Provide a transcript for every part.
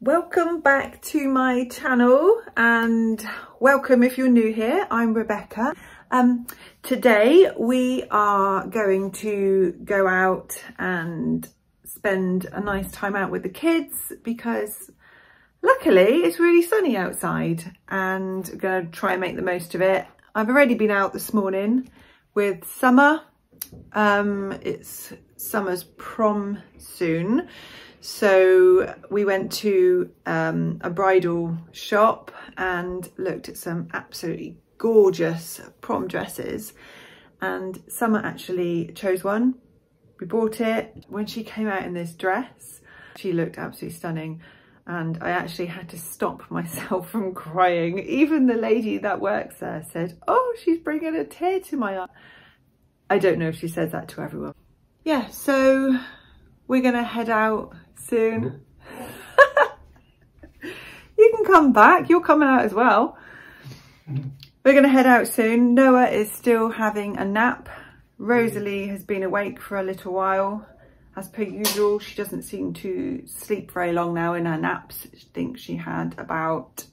Welcome back to my channel and welcome if you're new here. I'm Rebecca. Today we are going to go out and spend a nice time out with the kids because luckily it's really sunny outside and I'm going to try and make the most of it. I've already been out this morning with Summer. It's Summer's prom soon. So we went to a bridal shop and looked at some absolutely gorgeous prom dresses, and Summer actually chose one. We bought it. When she came out in this dress, she looked absolutely stunning, and I actually had to stop myself from crying. Even the lady that works there said, "Oh, she's bringing a tear to my eye." I don't know if she says that to everyone. Yeah, so we're gonna head out soon. You can come back, you're coming out as well. We're gonna head out soon. Noah is still having a nap. Rosalie has been awake for a little while. As per usual, she doesn't seem to sleep very long now in her naps. I think she had about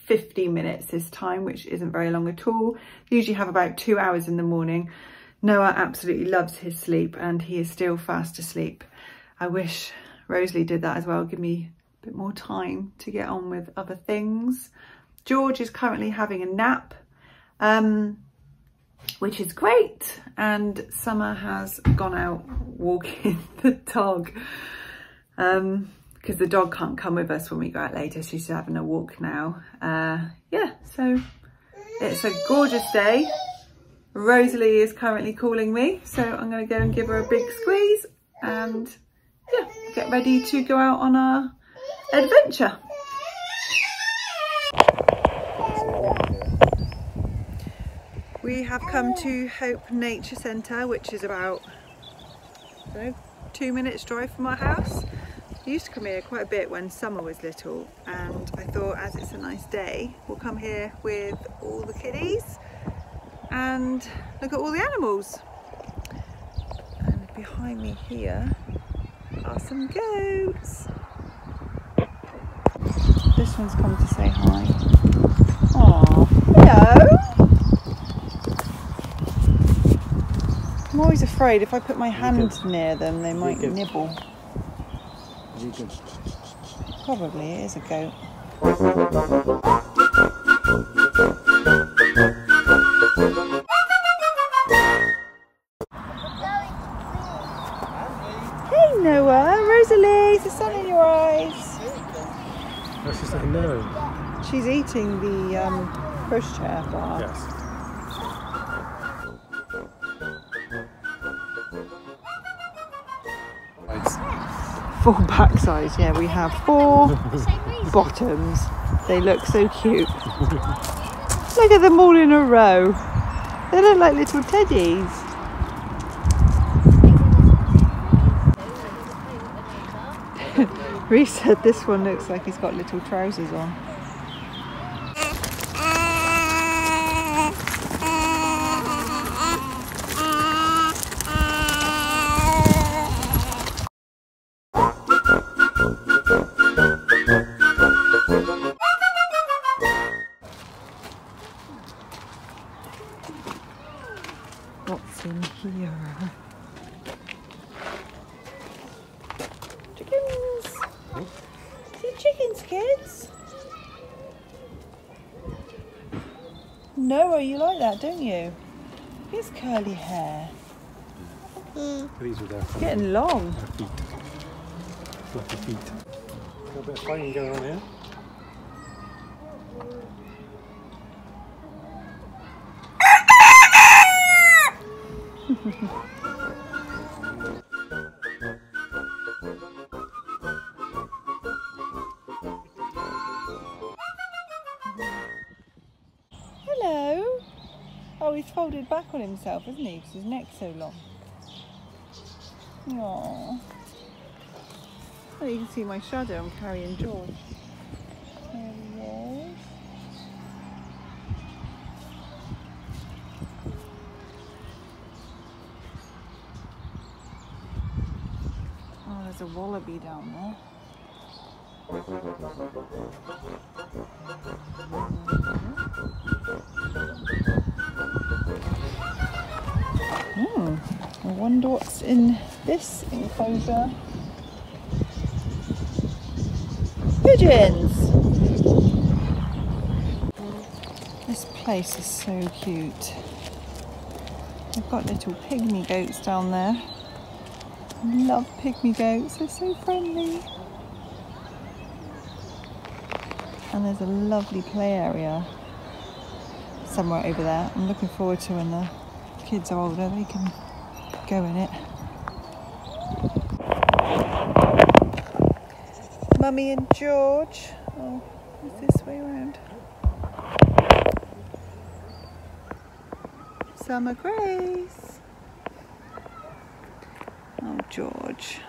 50 minutes this time, which isn't very long at all. They usually have about 2 hours in the morning. Noah absolutely loves his sleep and he is still fast asleep. I wish Rosalie did that as well, give me a bit more time to get on with other things. George is currently having a nap, which is great. And Summer has gone out walking the dog because the dog can't come with us when we go out later. She's having a walk now. Yeah, so it's a gorgeous day. Rosalie is currently calling me, so I'm going to go and give her a big squeeze and yeah, get ready to go out on our adventure. We have come to Hope Nature Centre, which is about, I don't know, 2 minutes drive from our house. I used to come here quite a bit when Summer was little, and I thought as it's a nice day, we'll come here with all the kiddies and look at all the animals. And behind me here are some goats. This one's come to say hi. Aww, hello. I'm always afraid if I put my hand near them, they might nibble. Probably it is a goat. Hey Noah, Rosalie, is the sun in your eyes? That's just like no. She's eating the pushchair bar. Yes. Four backsides, yeah, we have 4 bottoms. They look so cute. Look at them all in a row. They look like little teddies. Reese said this one looks like he's got little trousers on. What's in here? Chickens! See chickens, kids? Noah, you like that, don't you? His curly hair. These with their It's getting long. feet. Fluffy feet. Got a bit of fighting going on here. Hello. Oh, he's folded back on himself, isn't he? Because his neck's so long. Aww. Oh, you can see my shadow. I'm carrying George. There he is. Oh, there's a wallaby down there. I wonder what's in this enclosure. Pigeons! This place is so cute. They've got little pygmy goats down there. I love pygmy goats, they're so friendly. And there's a lovely play area somewhere over there. I'm looking forward to when the kids are older, they can go in it. Mummy and George. Oh, it's this way around. Summer Grace. Oh, George.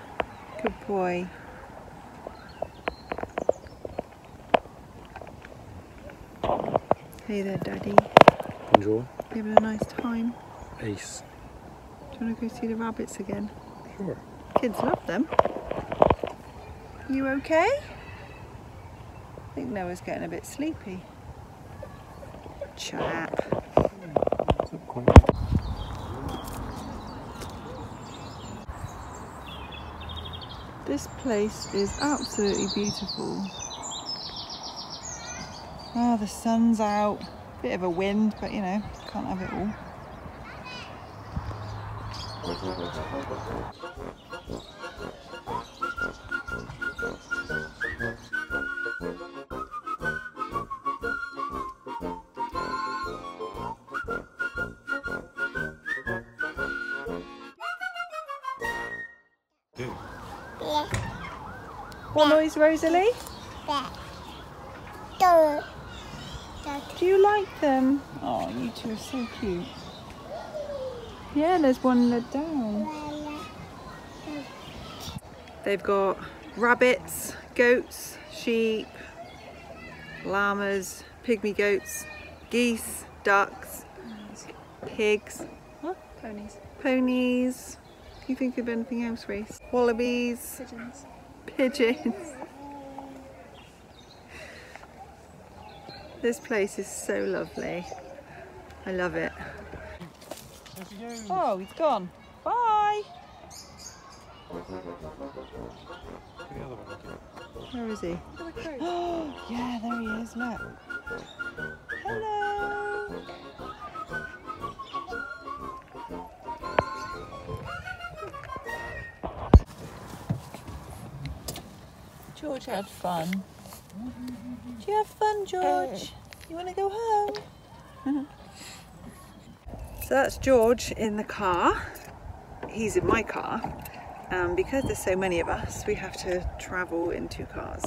Good boy. Hey there, Daddy. Enjoy. Having a nice time. Ace. Do you want to go see the rabbits again? Sure. Kids love them. You okay? I think Noah's getting a bit sleepy. Chap. This place is absolutely beautiful. Oh, the sun's out. Bit of a wind, but you know, can't have it all. Yeah. What noise, Rosalie? Do you like them? Oh, you two are so cute. Yeah, there's one led down. They've got rabbits, goats, sheep, llamas, pygmy goats, geese, ducks, pigs, ponies. Can you think of anything else, Reese? Wallabies, pigeons. This place is so lovely. I love it. Oh, he's gone. Bye. Where is he? Oh, yeah, there he is. Look. Hello. George had fun. Do you have fun, George? You want to go home? So that's George in the car. He's in my car. And because there's so many of us, we have to travel in two cars.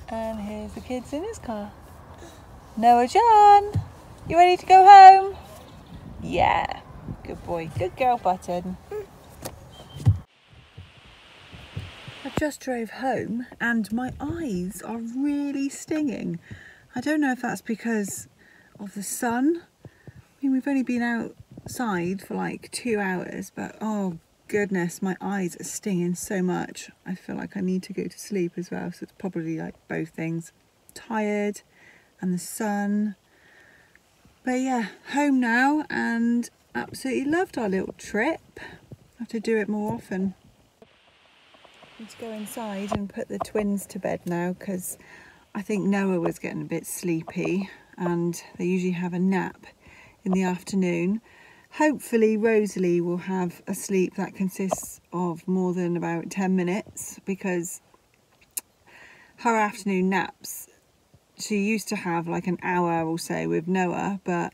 And here's the kids in his car. Noah John, you ready to go home? Yeah, good boy, good girl, Button. I just drove home and my eyes are really stinging. I don't know if that's because of the sun. I mean, we've only been outside for like 2 hours, but oh goodness, my eyes are stinging so much. I feel like I need to go to sleep as well, so it's probably like both things. Tired and the sun. But yeah, home now and absolutely loved our little trip. Have to do it more often. Need to go inside and put the twins to bed now because I think Noah was getting a bit sleepy and they usually have a nap in the afternoon. Hopefully Rosalie will have a sleep that consists of more than about 10 minutes because her afternoon naps, she used to have like an hour or so with Noah, but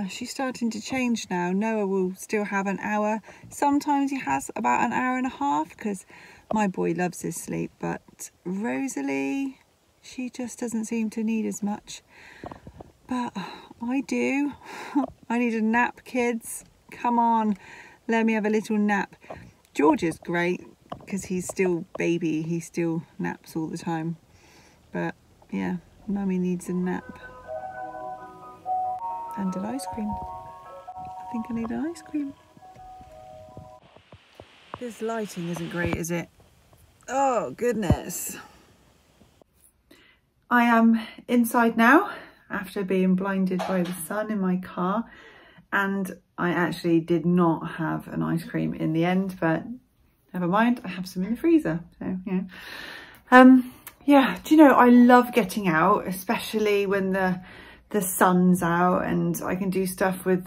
she's starting to change now. Noah will still have an hour. Sometimes he has about an hour and a half because my boy loves his sleep, but Rosalie, she just doesn't seem to need as much. But I do. I need a nap, kids. Come on, let me have a little nap. George is great because he's still baby. He still naps all the time. But yeah, Mummy needs a nap. And an ice cream. I think I need an ice cream. This lighting isn't great, is it? Oh, goodness. I am inside now after being blinded by the sun in my car, and I actually did not have an ice cream in the end, but never mind, I have some in the freezer. So, yeah, do you know, I love getting out, especially when the sun's out and I can do stuff with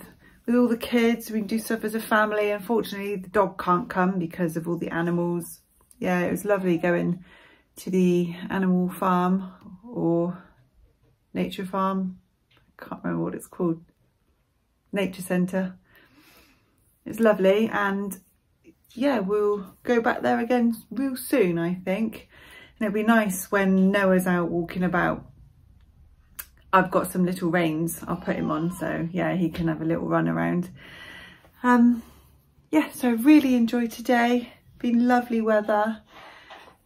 all the kids. We can do stuff as a family. Unfortunately, the dog can't come because of all the animals. Yeah, it was lovely going to the animal farm or nature farm. I can't remember what it's called. Nature centre. It's lovely, and yeah, we'll go back there again real soon, I think. And it'll be nice when Noah's out walking about. I've got some little reins I'll put him on, so yeah, he can have a little run around. Yeah, so I really enjoyed today. Been lovely weather.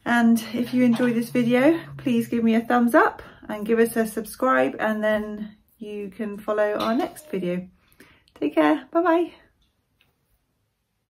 And if you enjoyed this video, please give me a thumbs up and give us a subscribe, and then you can follow our next video. Take care. Bye bye.